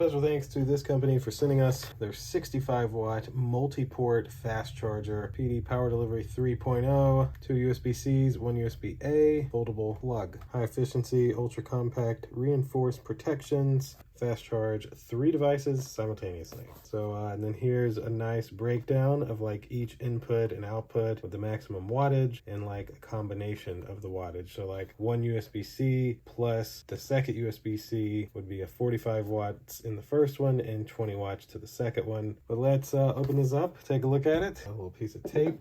Special thanks to this company for sending us their 65 watt multi-port fast charger, PD power delivery 3.0, 2 USB-Cs, 1 USB-A, foldable plug. High efficiency, ultra compact, reinforced protections, fast charge 3 devices simultaneously. So and then here's a nice breakdown of like each input and output with the maximum wattage and like a combination of the wattage. So like 1 USB-C plus the second USB-C would be a 45 watts in the first one and 20 watts to the second one. But let's open this up, take a look at it. A little piece of tape.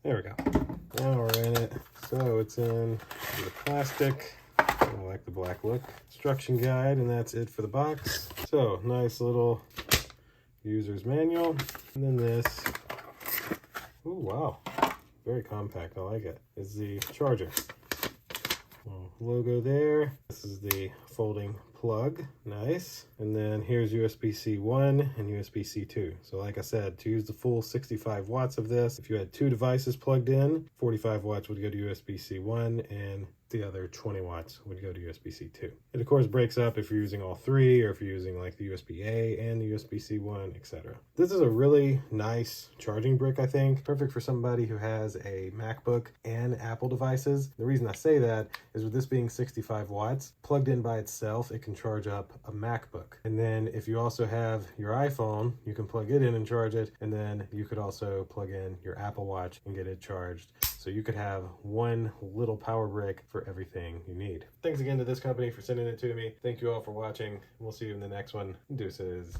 There we go. Now we're in it. So it's in the plastic. I like the black look. Instruction guide, and that's it for the box. So nice little user's manual. And then this, oh wow, very compact, I like it, is the charger. Logo there. This is the folding plug, nice. And then here's USB-C 1 and USB-C 2. So like I said, to use the full 65 watts of this, if you had 2 devices plugged in, 45 watts would go to USB-C 1 and the other 20 watts would go to USB-C 2. It of course breaks up if you're using all 3 or if you're using like the USB-A and the USB-C 1, etc. This is a really nice charging brick, I think. Perfect for somebody who has a MacBook and Apple devices. The reason I say that is with this being 65 watts, plugged in by itself, it can charge up a MacBook. And then if you also have your iPhone, you can plug it in and charge it. And then you could also plug in your Apple Watch and get it charged. So you could have one little power brick for everything you need. Thanks again to this company for sending it to me. Thank you all for watching. We'll see you in the next one. Deuces.